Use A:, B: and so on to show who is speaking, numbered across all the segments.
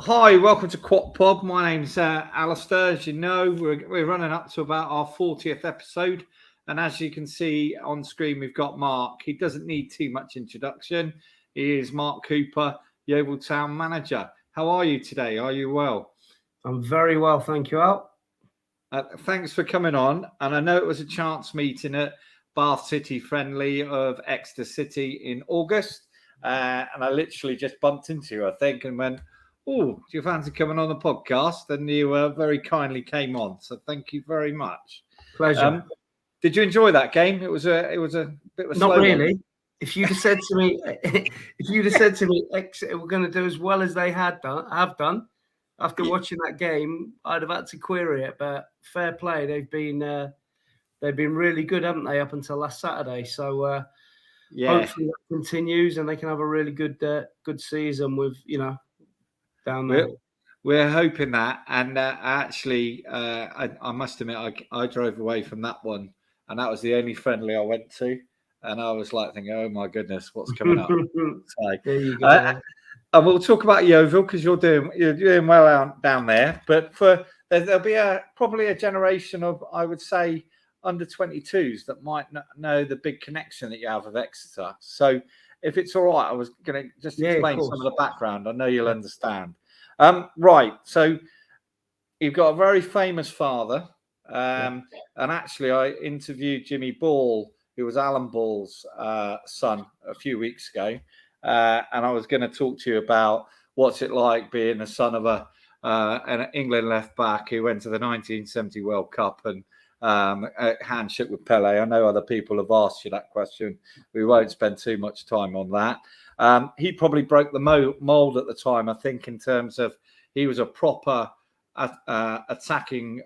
A: Hi, welcome to QOTPOD. My name's Alistair. As you know, we're running up to about our 40th episode. And as you can see on screen, we've got Mark. He doesn't need too much introduction. He is Mark Cooper, Yeovil Town manager. How are you today? Are you well?
B: I'm very well, thank you, Al.
A: Thanks for coming on. And I know it was a chance meeting at Bath City Friendly of Exeter City in August. And I literally just bumped into you, I think, and went, "Oh, do you fancy coming on the podcast?" And you very kindly came on. So thank you very much.
B: Pleasure.
A: Did you enjoy that game? It was a bit of a
B: Not
A: slow
B: really.
A: one.
B: If you'd have said to me, Exeter were going to do as well as they have done after watching that game, I'd have had to query it. But fair play, they've been really good, haven't they, up until last Saturday? So hopefully that continues and they can have a really good season with down there.
A: We're hoping that, and actually, I must admit, I drove away from that one, and that was the only friendly I went to, and I was like thinking, "Oh my goodness, what's coming up?" So,
B: there you go.
A: And we'll talk about Yeovil because you're doing well out down there. But there'll be probably a generation of, I would say, under 22s that might not know the big connection that you have with Exeter. So if it's all right, I was going to just explain some of the background. I know you'll understand. Right. So you've got a very famous father. And actually, I interviewed Jimmy Ball, who was Alan Ball's son, a few weeks ago. And I was going to talk to you about what's it like being the son of an England left back who went to the 1970 World Cup and a handshake with Pele. I know other people have asked you that question. We won't spend too much time on that. He probably broke the mold at the time, I think, in terms of he was a proper attacking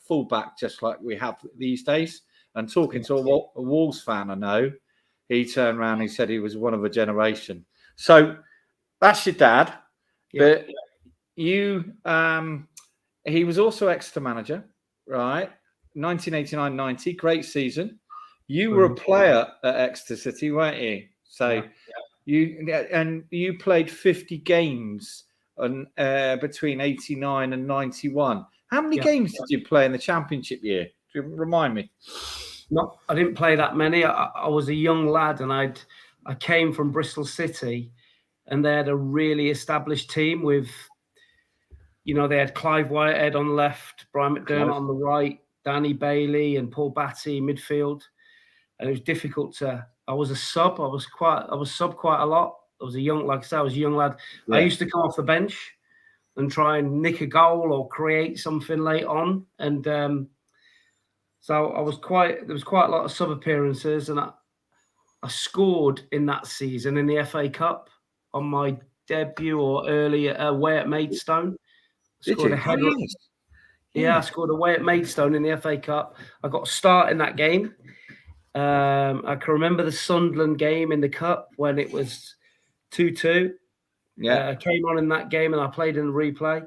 A: fullback, just like we have these days. And talking to a Wolves fan I know, he turned around and he said he was one of a generation. So that's your dad. Yeah. But you, he was also Exeter manager, right? 1989-90, great season. You were a player at Exeter City, weren't you? So you played 50 games between 89 and 91. How many games did you play in the championship year? Do you remind me?
B: No, I didn't play that many. I was a young lad, and I came from Bristol City, and they had a really established team with, they had Clive Whitehead on the left, Brian McDermott on the right, Danny Bailey and Paul Batty midfield, and it was difficult I was a sub. I was sub quite a lot. I was a young lad. Yeah. I used to come off the bench and try and nick a goal or create something late on, and so there was quite a lot of sub appearances, and I scored in that season in the FA Cup on my debut or earlier away at Maidstone.
A: Scored a header.
B: I scored away at Maidstone in the FA Cup. I got a start in that game. I can remember the Sunderland game in the Cup when it was 2-2.
A: Yeah,
B: I came on in that game and I played in the replay.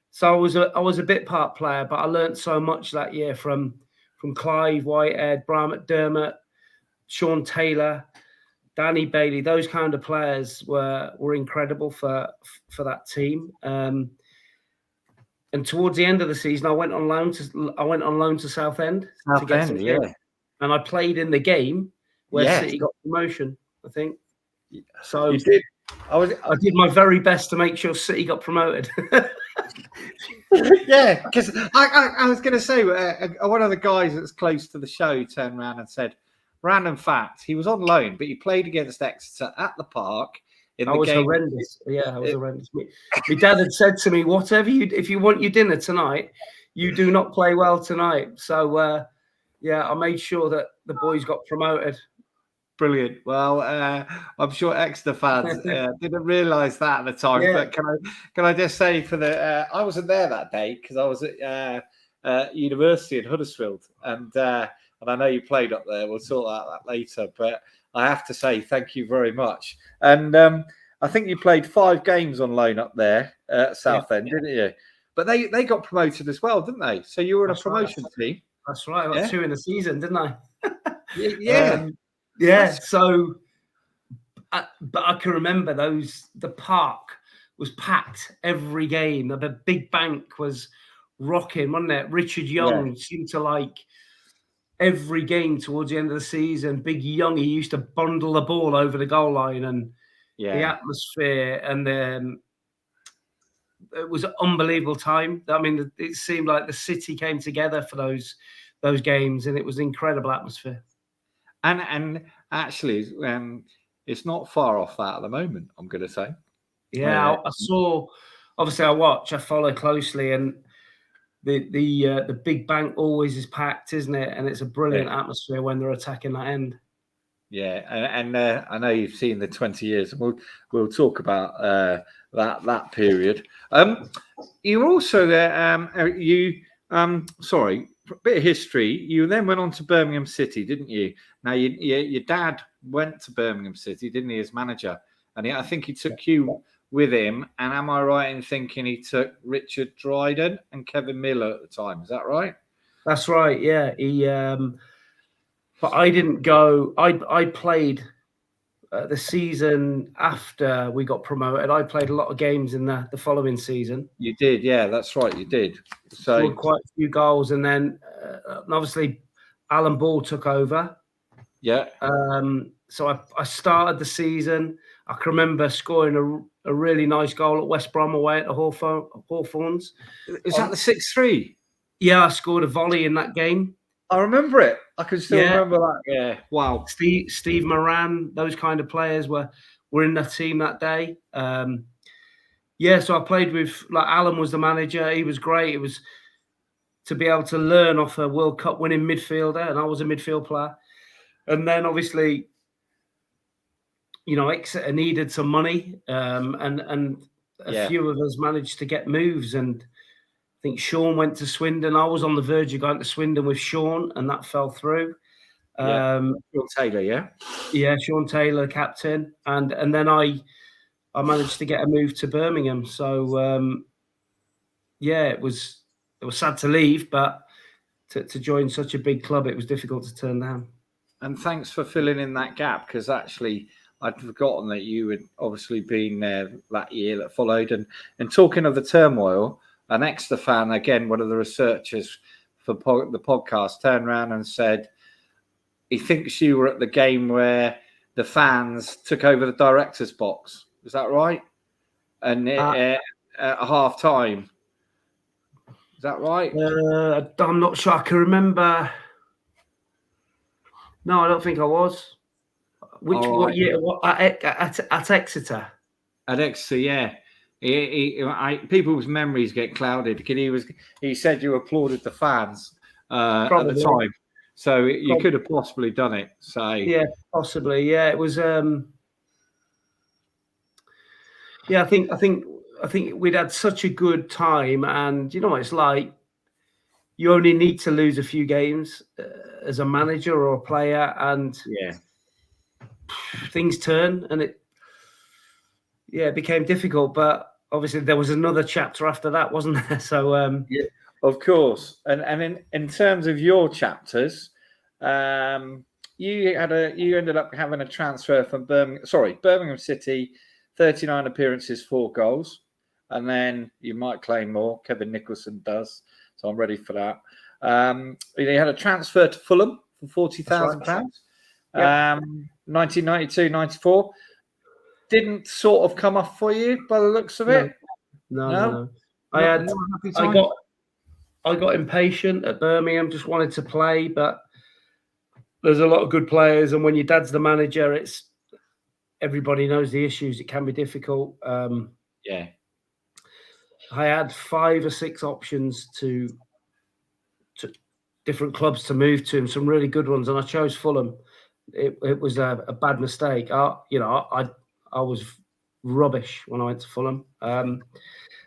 B: So I was a bit part player, but I learned so much that year from Clive Whitehead, Brian McDermott, Sean Taylor, Danny Bailey. Those kind of players were incredible for that team. And towards the end of the season, I went on loan to Southend. And I played in the game where City got promotion, I think. So
A: you did.
B: I did my very best to make sure City got promoted.
A: Yeah, because I was going to say, one of the guys that's close to the show turned around and said, random fact, he was on loan, but he played against Exeter at the park.
B: I was horrendous. Yeah, I was horrendous. My dad had said to me, if you want your dinner tonight, you do not play well tonight. So, I made sure that the boys got promoted.
A: Brilliant. Well, I'm sure Exeter fans didn't realise that at the time. Yeah. But can I just say I wasn't there that day because I was at university in Huddersfield, and I know you played up there. We'll sort out that later. But I have to say thank you very much. And I think you played 5 games on loan up there at Southend, didn't you? But they got promoted as well, didn't they? So you were in a promotion team.
B: That's right. I got 2 in the season, didn't I?
A: Yeah.
B: So, but I can remember the park was packed every game. The big bank was rocking, wasn't it? Richard Young seemed to like every game towards the end of the season. Big Young, he used to bundle the ball over the goal line, and the atmosphere, and then it was an unbelievable time. I mean, it seemed like the city came together for those games, and it was an incredible atmosphere.
A: And actually, it's not far off that at the moment, I'm going to say.
B: Yeah, I saw. Obviously, I follow closely, and the big bank always is packed, isn't it? And it's a brilliant atmosphere when they're attacking that end.
A: Yeah, and I know you've seen the 20 years, and we'll talk about that period. You also there. Sorry, a bit of history. You then went on to Birmingham City, didn't you? Now, your dad went to Birmingham City, didn't he, as manager? And I think he took you with him. And am I right in thinking he took Richard Dryden and Kevin Miller at the time? Is that right?
B: That's right. Yeah, he. But I didn't go. I played the season after we got promoted. I played a lot of games in the following season.
A: You did, yeah, that's right. You did. So
B: scored quite a few goals, and then obviously Alan Ball took over.
A: Yeah.
B: So I started the season. I can remember scoring a really nice goal at West Brom away at the Hawthorns.
A: Is that the 6-3?
B: Yeah, I scored a volley in that game.
A: I remember it. I can still remember that. Yeah. Wow.
B: Steve Moran, those kind of players were in the team that day. So I played with, like, Alan was the manager. He was great. It was to be able to learn off a World Cup winning midfielder, and I was a midfield player. And then obviously, Exeter needed some money, and a few of us managed to get moves. And I think Sean went to Swindon. I was on the verge of going to Swindon with Sean, and that fell through.
A: Sean Taylor, yeah?
B: Yeah, Sean Taylor, captain. And then I managed to get a move to Birmingham. So, it was sad to leave, but to join such a big club, it was difficult to turn down.
A: And thanks for filling in that gap, because actually I'd forgotten that you had obviously been there that year that followed. And talking of the turmoil, an Exeter fan, again, one of the researchers for the podcast, turned around and said he thinks you were at the game where the fans took over the director's box. Is that right? And at half time. Is that right?
B: I'm not sure. I can remember. No, I don't think I was. What year? At Exeter?
A: At Exeter, yeah. People's memories get clouded. He said you applauded the fans at the time, so you could have possibly done it. So
B: yeah, possibly. Yeah, it was. I think we'd had such a good time, and you know what it's like. You only need to lose a few games as a manager or a player, and things turn, and it became difficult. But obviously, there was another chapter after that, wasn't there? So
A: of course. And in terms of your chapters, you ended up having a transfer from Birmingham City, 39 appearances, 4 goals, and then you might claim more. Kevin Nicholson does. So I'm ready for that. They had a transfer to Fulham for £40,000. 1992-94. Didn't sort of come off for you by the looks of it.
B: No. I got impatient at Birmingham. Just wanted to play, but there's a lot of good players, and when your dad's the manager, everybody knows the issues. It can be difficult. I had 5 or 6 options to different clubs to move to, and some really good ones, and I chose Fulham. It was a bad mistake. I was rubbish when I went to Fulham.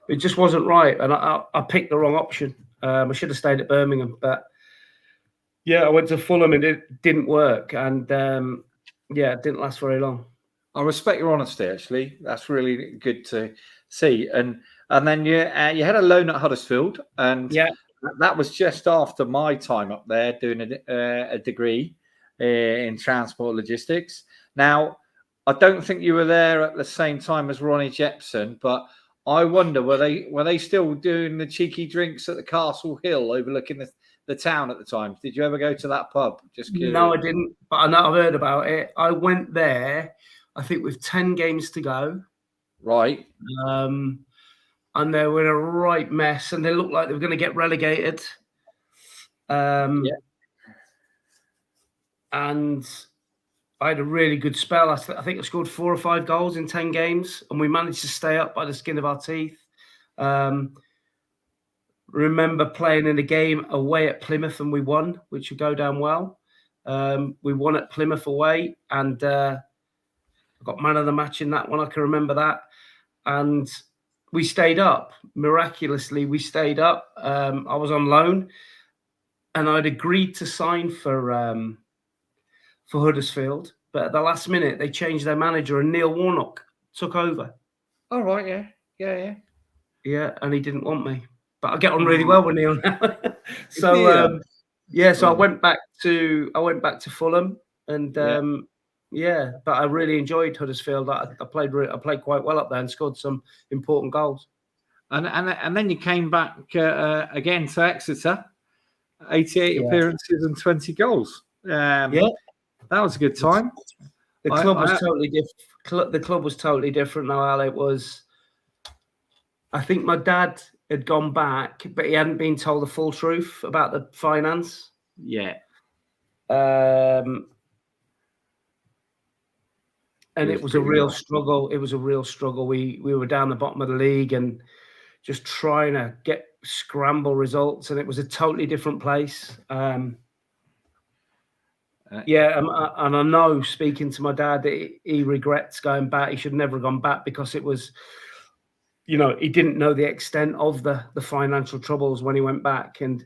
B: It just wasn't right, and I picked the wrong option. I should have stayed at Birmingham, but I went to Fulham and it didn't work, and it didn't last very long.
A: I respect your honesty. Actually, that's really good to see. And then you had a loan at Huddersfield, and that was just after my time up there doing a degree in transport logistics. Now, I don't think you were there at the same time as Ronnie Jepson, but I wonder were they still doing the cheeky drinks at the Castle Hill overlooking the town at the time? Did you ever go to that pub? Just curious.
B: No, I didn't, but I know I've heard about it. I went there, I think, with 10 games to go.
A: Right.
B: And they were in a right mess, and they looked like they were going to get relegated. And I had a really good spell. I think I scored 4 or 5 goals in 10 games, and we managed to stay up by the skin of our teeth. Remember playing in a game away at Plymouth, and we won, which would go down well. We won at Plymouth away, and I got man of the match in that one. I can remember that. And we stayed up. Miraculously, we stayed up. I was on loan, and I'd agreed to sign for Huddersfield. But at the last minute, they changed their manager, and Neil Warnock took over.
A: Oh, right, yeah.
B: Yeah, and he didn't want me. But I get on really well with Neil now. So I went back to Fulham, and but I really enjoyed Huddersfield. I played quite well up there and scored some important goals.
A: And then you came back again to Exeter, 88 appearances and 20 goals. That was a good time.
B: The club was totally different. The club was totally different now, Al. It was. I think my dad had gone back, but he hadn't been told the full truth about the finance.
A: Yeah.
B: And it was a real struggle. It was a real struggle. We were down the bottom of the league and just trying to scramble results, and it was a totally different place. And I know, speaking to my dad, he regrets going back. He should never have gone back because it was, he didn't know the extent of the financial troubles when he went back. And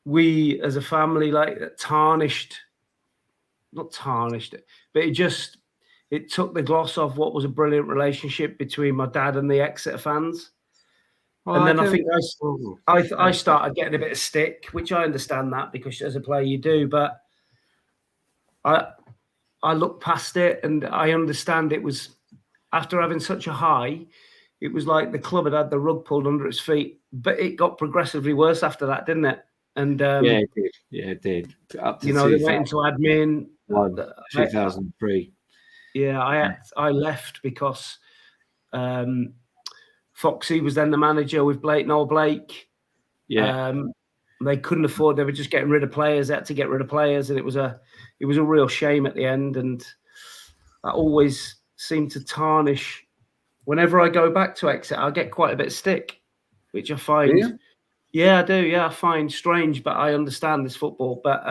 B: we as a family not tarnished it, but it took the gloss off what was a brilliant relationship between my dad and the Exeter fans. Well, and then I think I started getting a bit of stick, which I understand that because as a player you do, but I looked past it and I understand it was after having such a high, it was like the club had the rug pulled under its feet, but it got progressively worse after that, didn't it? And
A: it did. Yeah, it did. Up to
B: they went into admin.
A: 2003.
B: I left because Foxy was then the manager with Noel Blake. They couldn't afford. They were just getting rid of players. They had to get rid of players, and it was a real shame at the end. And that always seemed to tarnish. Whenever I go back to Exeter, I get quite a bit of stick, which I find. Yeah, I do. Yeah, I find strange, but I understand this football. But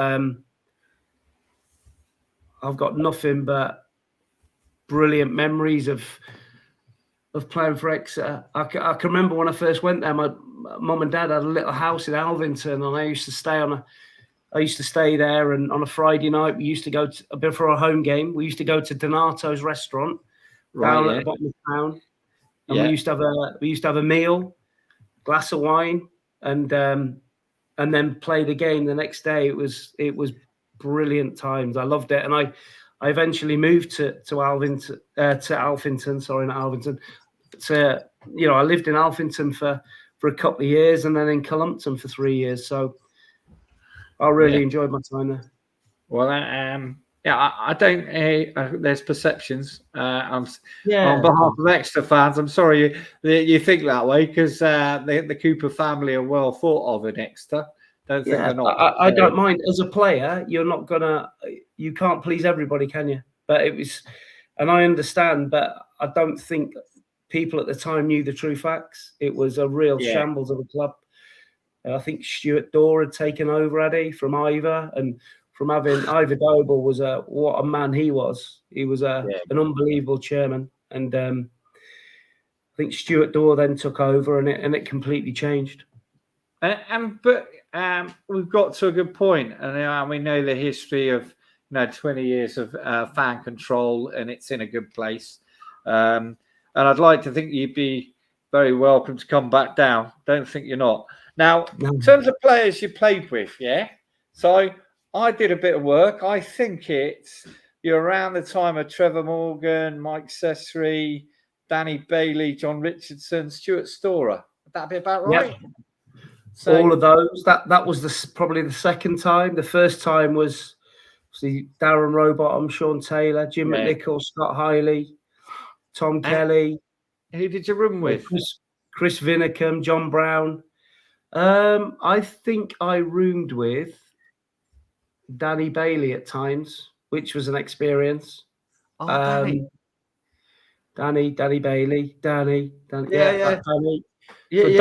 B: I've got nothing but brilliant memories of playing for Exeter. I can remember when I first went there, my mum and dad had a little house in Alvington, and I used to stay there. And on a Friday night, we used to go before a home game. We used to go to Donato's restaurant down at the bottom of town, and we used to have a meal, glass of wine, and then play the game the next day. It was brilliant times. I loved it, and I eventually moved to Alvington. I lived in Alvington for a couple of years, and then in Cullumpton for 3 years. So I really enjoyed my time there.
A: Well, I don't. There's perceptions. On behalf of Exeter fans, I'm sorry you think that way because the Cooper family are well thought of in Exeter. Don't think they're not.
B: I don't mind. As a player, you can't please everybody, can you? But it was, and I understand, but I don't think people at the time knew the true facts. It was a real shambles of a club. I think Stuart Dorr had taken over, Eddie, from Ivor, and from having Ivor Doble was what a man he was. He was an unbelievable chairman, and I think Stuart Dorr then took over, and it completely changed.
A: But we've got to a good point, and we know the history of 20 years of fan control, and it's in a good place. And I'd like to think you'd be very welcome to come back down. Don't think you're not. Now, in terms of players you played with, so I did a bit of work. I think you're around the time of Trevor Morgan, Mike Cessary, Danny Bailey, John Richardson, Stuart Storer. Would that be about right?
B: Yep.
A: So,
B: all of those. That was probably the second time. The first time was see Darren Rowbottom, Sean Taylor, Jim McNichol, Scott Hiley, Tom Kelly.
A: Who did you room with?
B: Chris Vinicum, John Brown. I think I roomed with Danny Bailey at times, which was an experience.
A: Oh,
B: Danny Bailey, Danny.
A: Danny.
B: So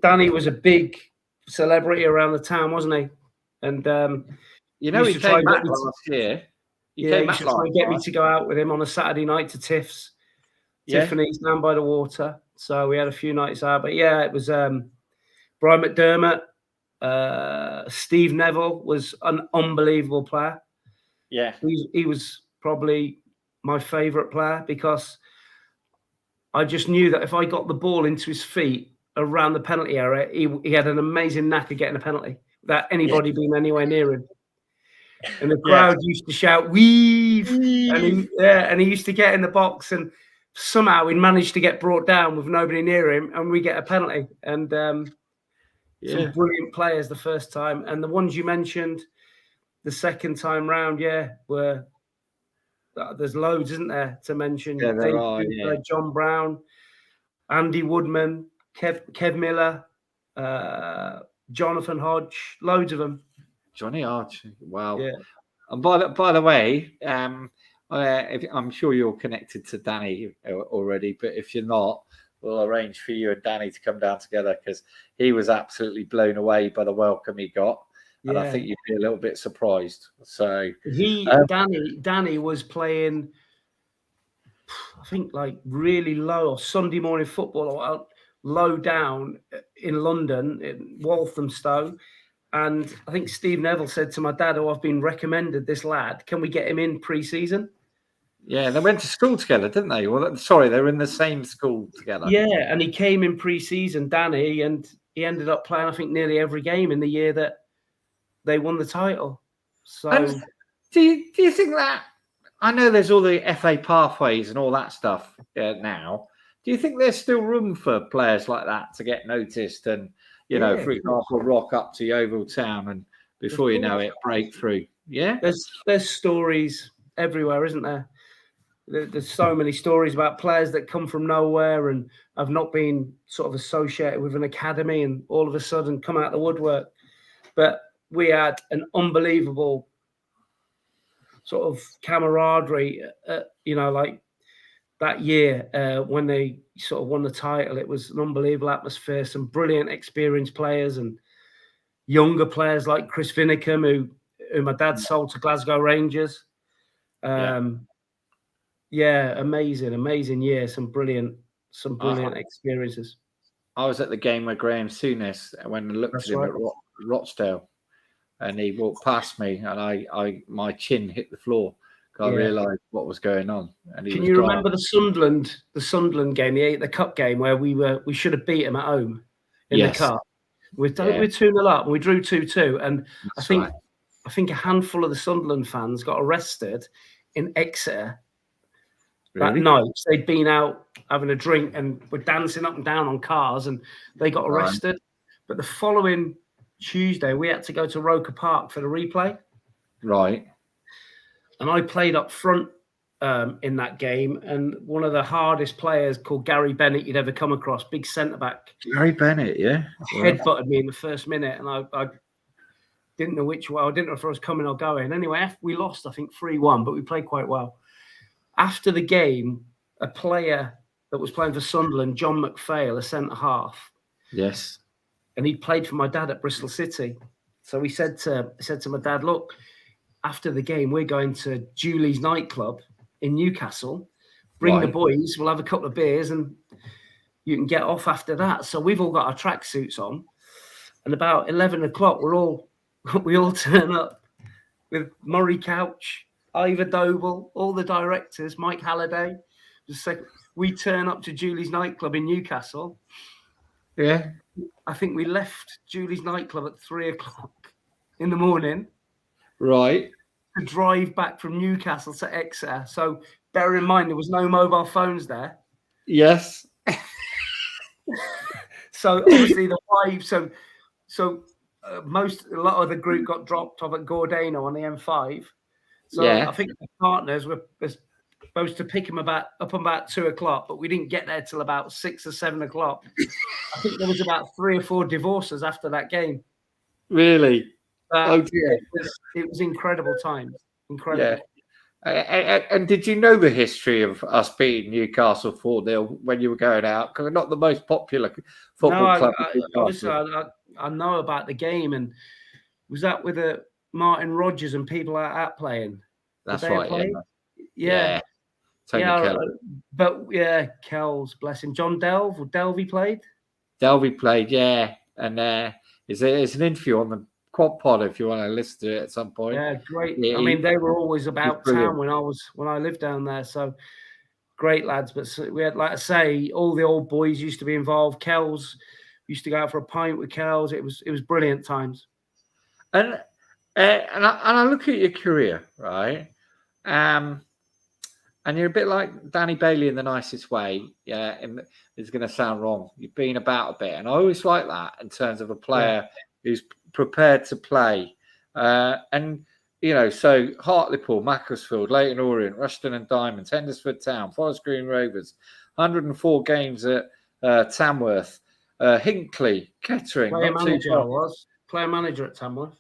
B: Danny was a big celebrity around the town, wasn't he? And
A: he came back last year.
B: He used to try and get me to go out with him on a Saturday night to Tiffany's down by the water. So we had a few nights out. But yeah, it was Brian McDermott. Steve Neville was an unbelievable player.
A: Yeah.
B: He was probably my favourite player because I just knew that if I got the ball into his feet around the penalty area, he had an amazing knack of getting a penalty without anybody being anywhere near him. And the crowd used to shout, "Weave!" And he used to get in the box, and somehow he'd managed to get brought down with nobody near him, and we get a penalty. And some brilliant players the first time, and the ones you mentioned the second time round, were there's loads, isn't there, to mention?
A: Yeah, there are. Yeah.
B: John Brown, Andy Woodman, Kev Miller, Jonathan Hodge, loads of them.
A: Johnny Hodge, wow.
B: Yeah.
A: And by the way, I'm sure you're connected to Danny already, but if you're not, we'll arrange for you and Danny to come down together because he was absolutely blown away by the welcome he got. And I think you'd be a little bit surprised. So
B: Danny was playing, I think, like really low Sunday morning football or low down in London, in Walthamstow. And I think Steve Neville said to my dad, "Oh, I've been recommended this lad. Can we get him in pre-season?"
A: Yeah, they went to school together, didn't they? Well, sorry, they were in the same school together.
B: Yeah, and he came in pre-season, Danny, and he ended up playing, I think, nearly every game in the year that they won the title. So,
A: and do you think that? I know there's all the FA pathways and all that stuff now. Do you think there's still room for players like that to get noticed and, for example, rock up to Yeovil Town and before you know it, break through? Yeah,
B: there's stories everywhere, isn't there? There's so many stories about players that come from nowhere and have not been sort of associated with an academy and all of a sudden come out of the woodwork. But we had an unbelievable sort of camaraderie, like that year when they sort of won the title. It was an unbelievable atmosphere, some brilliant experienced players and younger players like Chris Vinicum, who my dad sold to Glasgow Rangers. Amazing year. Some brilliant experiences.
A: I was at the game with Graham Souness when I looked at him at Rochdale, and he walked past me, and my chin hit the floor. I realised what was going on. And
B: can you remember the Sunderland game, the cup game where we should have beat him at home in the cup? We're 2-0 up, and we drew 2-2, and I think a handful of the Sunderland fans got arrested in Exeter. That night, they'd been out having a drink and were dancing up and down on cars, and they got arrested. But the following Tuesday, we had to go to Roker Park for the replay.
A: Right.
B: And I played up front in that game, and one of the hardest players called Gary Bennett you'd ever come across, big centre-back.
A: Gary Bennett,
B: headbutted me in the first minute, and I didn't know which way. I didn't know if I was coming or going. Anyway, we lost, I think, 3-1, but we played quite well. After the game, a player that was playing for Sunderland, John McPhail, a centre-half.
A: Yes.
B: And he played for my dad at Bristol City. So he said to my dad, "Look, after the game, we're going to Julie's nightclub in Newcastle. Bring the boys, we'll have a couple of beers and you can get off after that." So we've all got our tracksuits on. And about 11 o'clock, we all turn up with Murray Couch, Ivor Doble, all the directors, Mike Halliday. We turn up to Julie's nightclub in Newcastle.
A: Yeah.
B: I think we left Julie's nightclub at 3 o'clock in the morning.
A: Right.
B: To drive back from Newcastle to Exeter. So bear in mind there was no mobile phones there.
A: Yes.
B: So obviously the wives, a lot of the group got dropped off at Gordano on the M5. So
A: Yeah.
B: I think the partners were supposed to pick him up about 2:00, but we didn't get there till about 6 or 7 o'clock. I think there was about 3 or 4 divorces after that game.
A: Really? Oh dear.
B: It was incredible times. Incredible.
A: Yeah. And did you know the history of us beating Newcastle 4-0 when you were going out? Because we're not the most popular football club.
B: Obviously, I know about the game, and was that with Martin Rodgers and people like that playing?
A: That's right.
B: Yeah.
A: Tony Kelly.
B: But Kells, bless him. John Delvey played.
A: Delvey played, yeah. And it's an interview on the QOTPOD if you want to listen to it at some point.
B: Yeah, great. I mean, they were always about town when I lived down there. So great lads. But we had, like I say, all the old boys used to be involved. Kells used to go out for a pint with Kells. It was brilliant times.
A: And I look at your career, right? And you're a bit like Danny Bailey in the nicest way. Yeah, and it's going to sound wrong. You've been about a bit. And I always like that in terms of a player who's prepared to play. And, so Hartlepool, Macclesfield, Leyton Orient, Rushden and Diamonds, Huddersfield Town, Forest Green Rovers, 104 games at Tamworth, Hinckley, Kettering.
B: Player manager at Tamworth.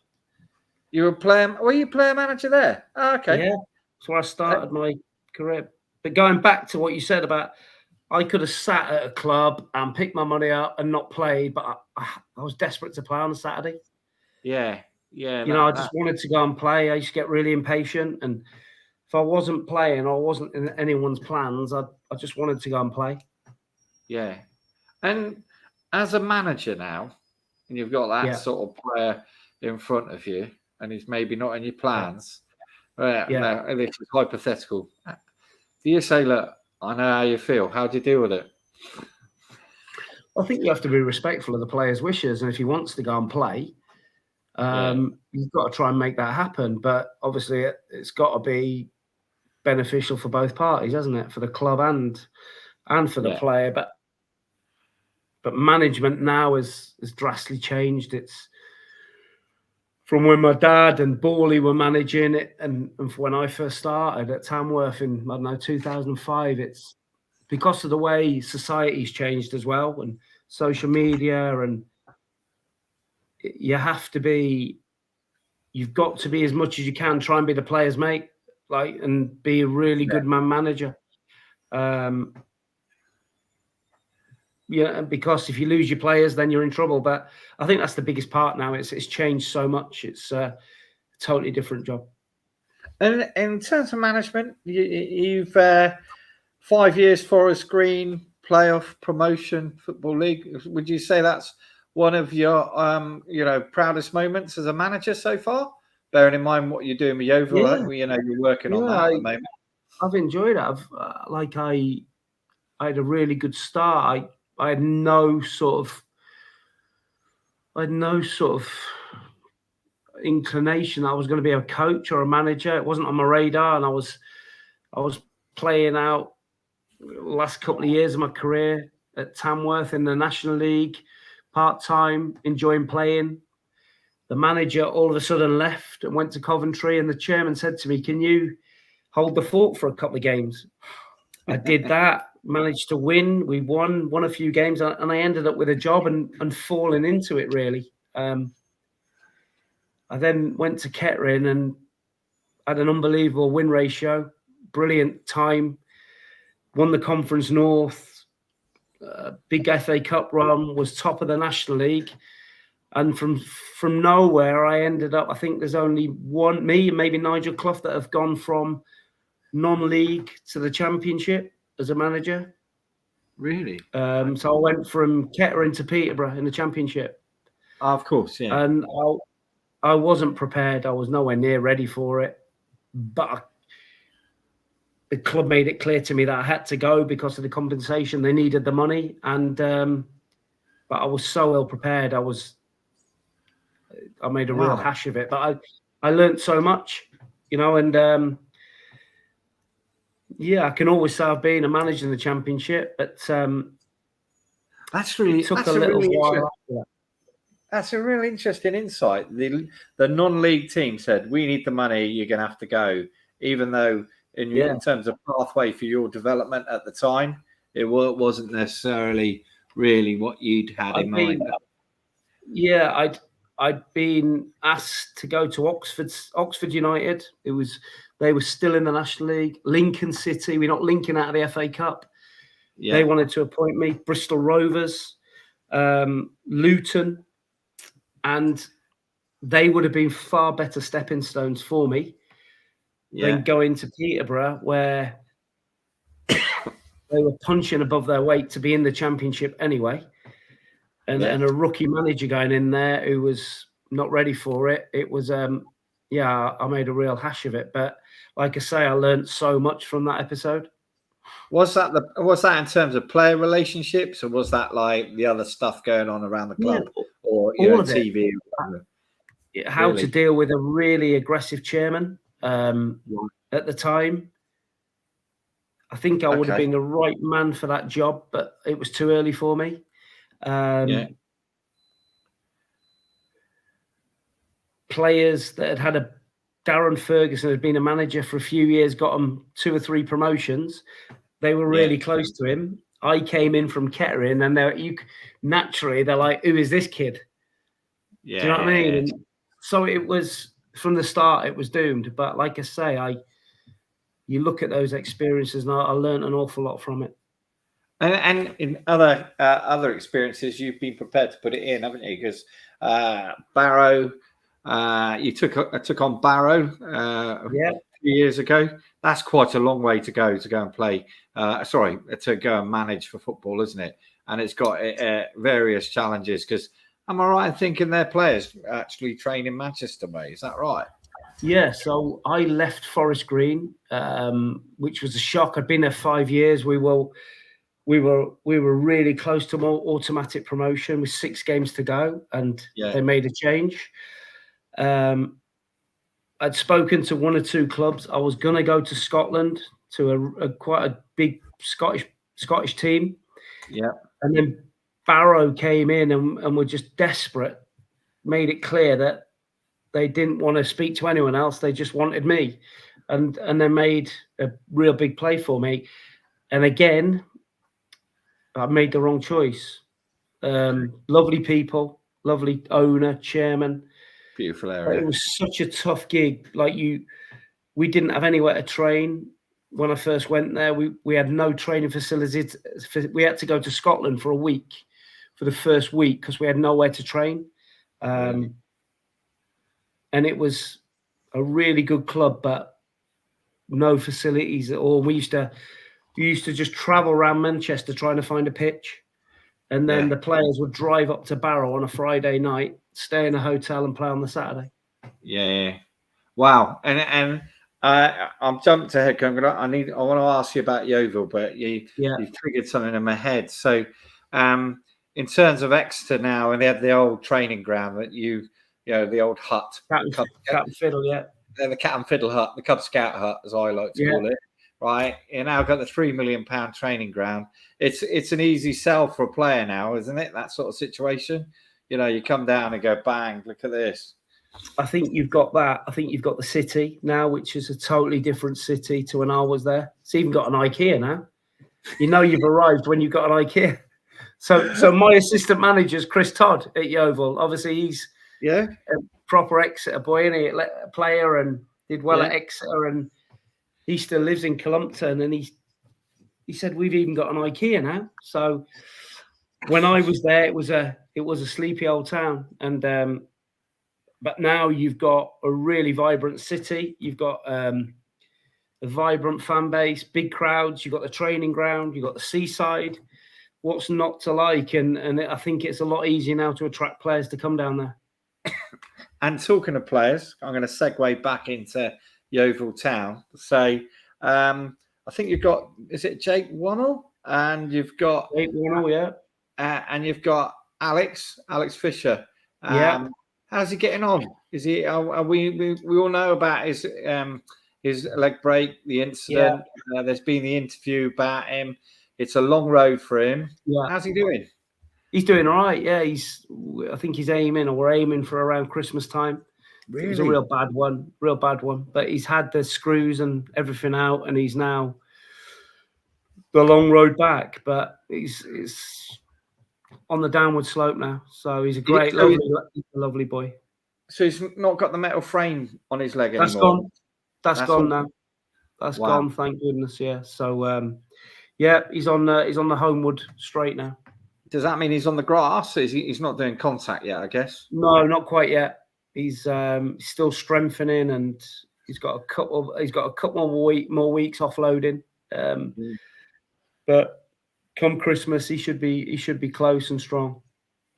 A: You were you player manager there? Oh, okay.
B: Yeah, that's where I started my career. But going back to what you said about, I could have sat at a club and picked my money up and not played, but I was desperate to play on a Saturday.
A: Yeah.
B: I just wanted to go and play. I used to get really impatient, and if I wasn't playing or wasn't in anyone's plans, I just wanted to go and play.
A: Yeah. And as a manager now, and you've got that sort of player in front of you, and he's maybe not in your plans. No, this is hypothetical. Do you say, look, I know how you feel. How do you deal with it?
B: I think you have to be respectful of the player's wishes, and if he wants to go and play, you've got to try and make that happen. But obviously, it's got to be beneficial for both parties, hasn't it? For the club and for the player. But management now has drastically changed. It's from when my dad and Borley were managing it, and when I first started at Tamworth in 2005. It's because of the way society's changed as well, and social media, and you've got to be as much as you can. Try and be the player's mate, and be a really good man manager. Because if you lose your players, then you're in trouble. But I think that's the biggest part now. It's changed so much. It's a totally different job.
A: And in terms of management, you've 5 years Forest Green, playoff promotion, Football League. Would you say that's one of your proudest moments as a manager so far? Bearing in mind what you're doing with Yeovil, you're working on that at the moment. I've
B: enjoyed it. I had a really good start. I had no sort of inclination I was going to be a coach or a manager. It wasn't on my radar, and I was playing out the last couple of years of my career at Tamworth in the National League, part-time, enjoying playing. The manager all of a sudden left and went to Coventry, and the chairman said to me, "Can you hold the fort for a couple of games?" I did that. Managed to win. We won a few games, and I ended up with a job and falling into it, really. I then went to Kettering and had an unbelievable win ratio, brilliant time, won the Conference North, big FA Cup run, was top of the National League. And from nowhere, I ended up, I think there's only me and maybe Nigel Clough that have gone from non-league to the Championship as a manager.
A: Really?
B: So I went from Kettering to Peterborough in the Championship.
A: Of course, yeah.
B: And I wasn't prepared. I was nowhere near ready for it. But the club made it clear to me that I had to go because of the compensation. They needed the money. And but I was so ill prepared. I made a real hash of it. But I learned so much, and Yeah, I can always say I've been a manager in the Championship, but
A: That's really
B: it took a little while.
A: That's a real interesting insight. The non-league team said, "We need the money. You're going to have to go," even though in terms of pathway for your development at the time, it wasn't necessarily really what you'd had in mind.
B: Yeah, I'd been asked to go to Oxford United. They were still in the National League. Lincoln City, we knocked Lincoln out of the FA Cup. Yeah. They wanted to appoint me. Bristol Rovers, Luton, and they would have been far better stepping stones for me than going to Peterborough, where they were punching above their weight to be in the Championship anyway. And a rookie manager going in there who was not ready for it. It was, I made a real hash of it. But like I say, I learned so much from that episode.
A: Was that in terms of player relationships, or was that like the other stuff going on around the club, or all of TV?
B: How to deal with a really aggressive chairman at the time. I think I would have been the right man for that job, but it was too early for me. Players that had a Darren Ferguson had been a manager for a few years, got them 2 or 3 promotions. They were really close to him. I came in from Kettering, and they're like, "Who is this kid?" Yeah, do you know what I mean? And so it was from the start. It was doomed. But like I say, you look at those experiences, and I learned an awful lot from it.
A: And in other experiences, you've been prepared to put it in, haven't you? Because Barrow, you took on Barrow a few years ago. That's quite a long way to go and play. To go and manage for football, isn't it? And it's got various challenges. Because am I right in thinking their players actually train in Manchester, mate? Is that right?
B: Yeah. So I left Forest Green, which was a shock. I'd been there 5 years. We were really close to more automatic promotion with 6 games to go, and they made a change. I'd spoken to 1 or 2 clubs. I was going to go to Scotland to quite a big Scottish team. Yeah. And then Barrow came in and were just desperate, made it clear that they didn't want to speak to anyone else. They just wanted me. And they made a real big play for me. And again, I made the wrong choice. Lovely people, lovely owner, chairman.
A: Beautiful area.
B: But it was such a tough gig. We didn't have anywhere to train when I first went there. We had no training facilities. We had to go to Scotland for a week, for the first week, because we had nowhere to train. And it was a really good club, but no facilities at all. We used to just travel around Manchester trying to find a pitch. And then the players would drive up to Barrow on a Friday night, stay in a hotel and play on the Saturday. Yeah.
A: Wow. And I'm jumped ahead. I want to ask you about Yeovil, but you've triggered something in my head. So in terms of Exeter now, and they had the old training ground that the old hut.
B: Cat and Fiddle,
A: the Cat and Fiddle hut, the Cub Scout hut, as I like to call it. Right, you now got the £3 million training ground. It's an easy sell for a player now, isn't it? That sort of situation. You come down and go, bang, look at this.
B: I think you've got that. I think you've got the city now, which is a totally different city to when I was there. It's even got an IKEA now. You've arrived when you've got an IKEA. So my assistant manager is Chris Todd at Yeovil. Obviously, he's a proper Exeter boy, and a player, and did well at Exeter, and he still lives in Columpton, and he said we've even got an IKEA now. So when I was there, it was a sleepy old town, and but now you've got a really vibrant city. You've got a vibrant fan base, big crowds. You've got the training ground. You've got the seaside. What's not to like? And I think it's a lot easier now to attract players to come down there.
A: And talking of players, I'm going to segue back into Yeovil Town. So I think you've got, is it Jake Wannell? And you've got
B: Jake Wannell,
A: and you've got Alex Fisher. How's he getting on? Is he? We all know about his his leg break, the incident. There's been the interview about him. It's a long road for him.
B: Yeah.
A: How's he doing?
B: He's doing all right. Yeah, I think he's we're aiming for around Christmas time.
A: Really?
B: It was a real bad one. But he's had the screws and everything out, and he's now the long road back. But he's on the downward slope now. So he's a great, lovely boy.
A: So he's not got the metal frame on his leg anymore?
B: That's gone. That's gone now. That's
A: Wow.
B: gone, thank goodness. Yeah. So he's on the homeward straight now.
A: Does that mean he's on the grass? He's not doing contact yet, I guess?
B: No, not quite yet. He's still strengthening, and he's got a couple more weeks offloading. But come Christmas, he should be close and strong.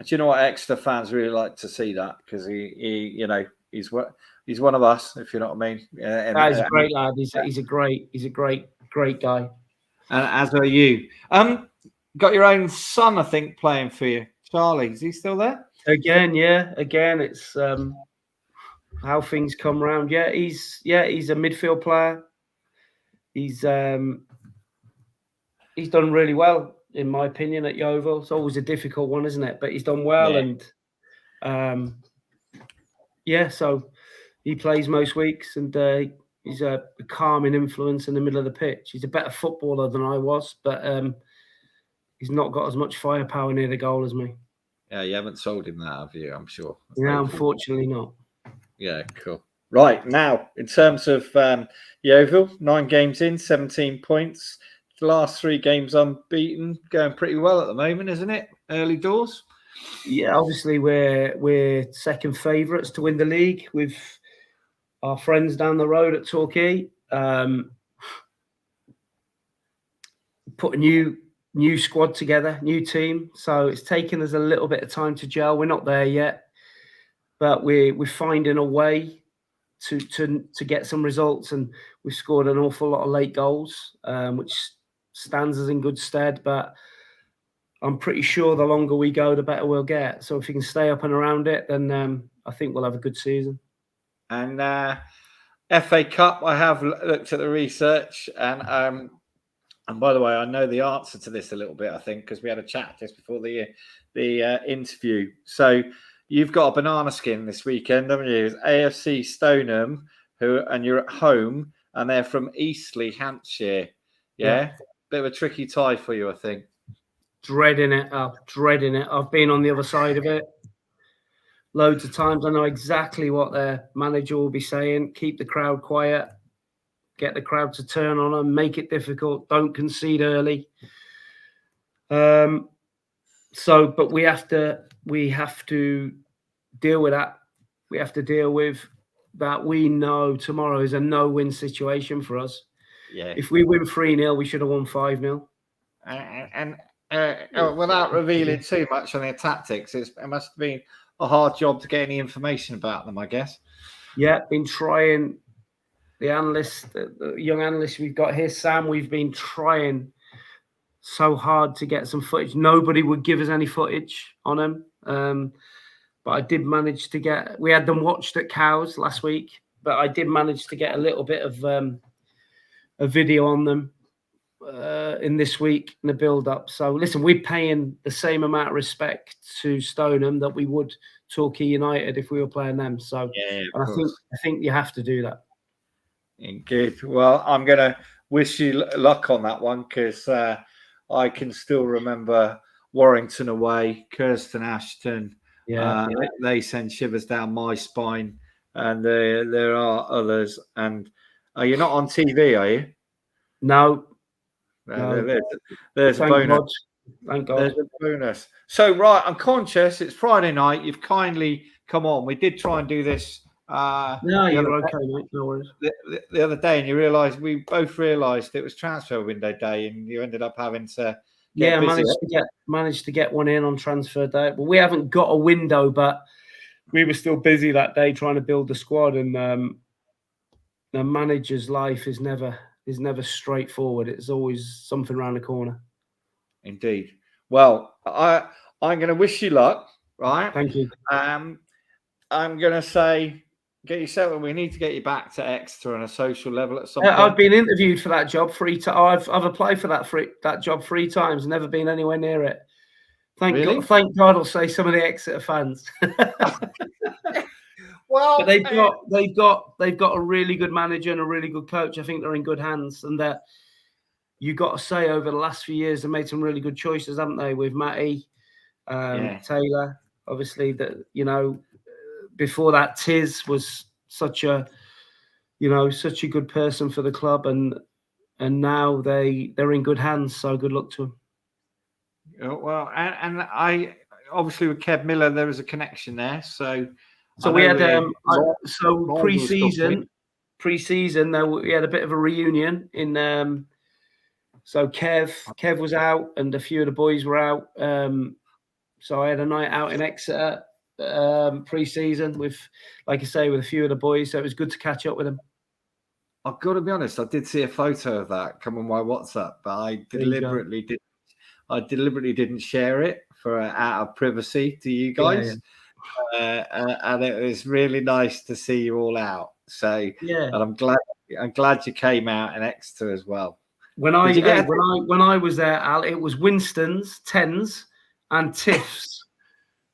A: Do you know what, Exeter fans really like to see that, because he's one of us, if you know what I mean.
B: He's a great lad. He's a great guy.
A: And as are you. Got your own son, I think, playing for you, Charlie. Is he still there?
B: Again, it's how things come around. He's a midfield player. He's done really well, in my opinion, at Yeovil. It's always a difficult one, isn't it? But he's done well, and so he plays most weeks, and he's a calming influence in the middle of the pitch. He's a better footballer than I was, but he's not got as much firepower near the goal as me.
A: Yeah, you haven't sold him that, have you? I'm sure.
B: No, unfortunately not.
A: Yeah, cool. Right, now, in terms of Yeovil, 9 games in, 17 points. The last 3 games unbeaten, going pretty well at the moment, isn't it? Early doors.
B: Yeah, obviously we're second favourites to win the league with our friends down the road at Torquay. Put a new squad together, new team. So it's taken us a little bit of time to gel. We're not there yet, but we're finding a way to get some results, and we've scored an awful lot of late goals, which stands us in good stead. But I'm pretty sure the longer we go, the better we'll get. So if we can stay up and around it, then I think we'll have a good season.
A: And FA Cup, I have looked at the research, and by the way, I know the answer to this a little bit, I think, because we had a chat just before the interview. So you've got a banana skin this weekend, haven't you? It's AFC Stoneham, and you're at home, and they're from Eastleigh, Hampshire. Yeah? Bit of a tricky tie for you, I think.
B: Dreading it. I've been on the other side of it loads of times. I know exactly what their manager will be saying. Keep the crowd quiet. Get the crowd to turn on them, make it difficult. Don't concede early. But we have to deal with that. We have to deal with that. We know tomorrow is a no-win situation for us. Yeah. If we win 3-0, we should have won 5-0.
A: And without revealing too much on their tactics, it must have been a hard job to get any information about them, I guess.
B: Yeah, been trying. The analyst, the young analyst we've got here, Sam, we've been trying so hard to get some footage. Nobody would give us any footage on them. But I did manage to get, we had them watched at Cows last week, but I did manage to get a little bit of a video on them in this week in the build-up. So listen, we're paying the same amount of respect to Stoneham that we would Torquay United if we were playing them. So I think you have to do that.
A: Good. Well, I'm going to wish you luck on that one, because I can still remember Warrington away, Kirsten Ashton. They send shivers down my spine, and there are others. And you're not on TV, are you?
B: No.
A: There's a bonus.
B: God. Thank God.
A: There's a bonus. So, right, I'm conscious it's Friday night. You've kindly come on. We did try and do this.
B: No, you're okay, mate. No worries.
A: The other day, and we both realised it was transfer window day, and you ended up having to.
B: Managed to get one in on transfer day. Well, we haven't got a window, but we were still busy that day trying to build the squad, and the manager's life is never straightforward. It's always something around the corner.
A: Indeed. Well, I'm going to wish you luck. Right.
B: Thank you.
A: I'm going to say get yourself. We need to get you back to Exeter on a social level at some point.
B: I've been interviewed for that job 3 times. I've applied for that job 3 times. Never been anywhere near it. Thank God. I'll say some of the Exeter fans.
A: Well,
B: but they've got a really good manager and a really good coach. I think they're in good hands, and that you got to say over the last few years they made some really good choices, haven't they? With Matty, Taylor, obviously. That before that, Tiz was such a good person for the club, and now they're in good hands. So good luck to them.
A: Well, and I obviously with Kev Miller there was a connection there. So
B: we had pre-season we had a bit of a reunion in. So Kev was out, and a few of the boys were out. So I had a night out in Exeter pre-season with, like I say, with a few of the boys. So it was good to catch up with them.
A: I've got to be honest, I did see a photo of that come on my WhatsApp, but I deliberately didn't share it for out of privacy to you guys. And it was really nice to see you all out. So and I'm glad you came out in Exeter as well.
B: When I was there, Al, it was Winston's, Tens, and Tiff's,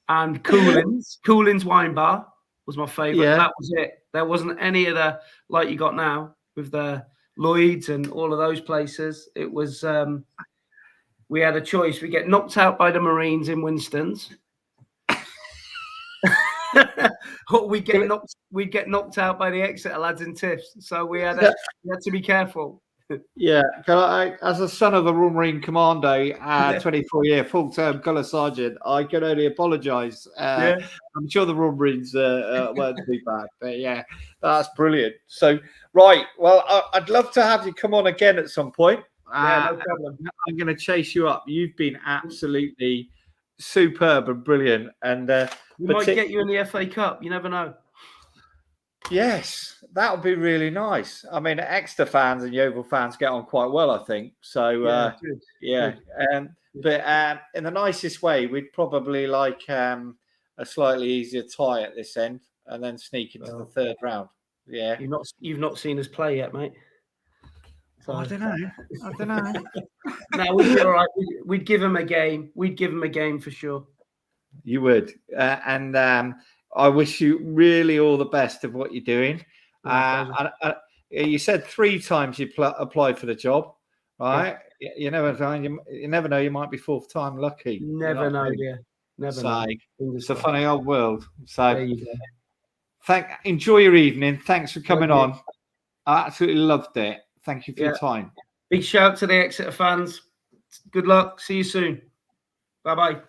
B: and Coolin's. Coolin's Wine Bar was my favourite. Yeah. That was it. There wasn't any of the like you got now with the Lloyd's and all of those places. It was we had a choice. We get knocked out by the Marines in Winston's. we'd get knocked out by the Exeter lads in Tiff's. So we had to be careful.
A: Yeah, as a son of the Royal Marine Commando, 24-year full-term colour sergeant, I can only apologise. I'm sure the Royal Marines weren't too bad, but yeah, that's brilliant. So, right, well, I'd love to have you come on again at some point.
B: No problem.
A: I'm going to chase you up. You've been absolutely superb and brilliant, and
B: we might get you in the FA Cup. You never know.
A: Yes, that would be really nice. I mean, Exeter fans and Yeovil fans get on quite well, I think. So, but in the nicest way, we'd probably like a slightly easier tie at this end, and then sneak into the third round. Yeah,
B: you've not seen us play yet, mate.
A: So I don't know.
B: No, we'd be all right. We'd give them a game. We'd give them a game for sure.
A: You would, and. I wish you really all the best of what you're doing. You said 3 times you applied for the job, right? Yeah. You never know. You might be 4th time lucky.
B: Never know, dear. Never know.
A: It's a funny old world. So, enjoy your evening. Thanks for coming on. I absolutely loved it. Thank you for your time.
B: Big shout to the Exeter fans. Good luck. See you soon. Bye-bye.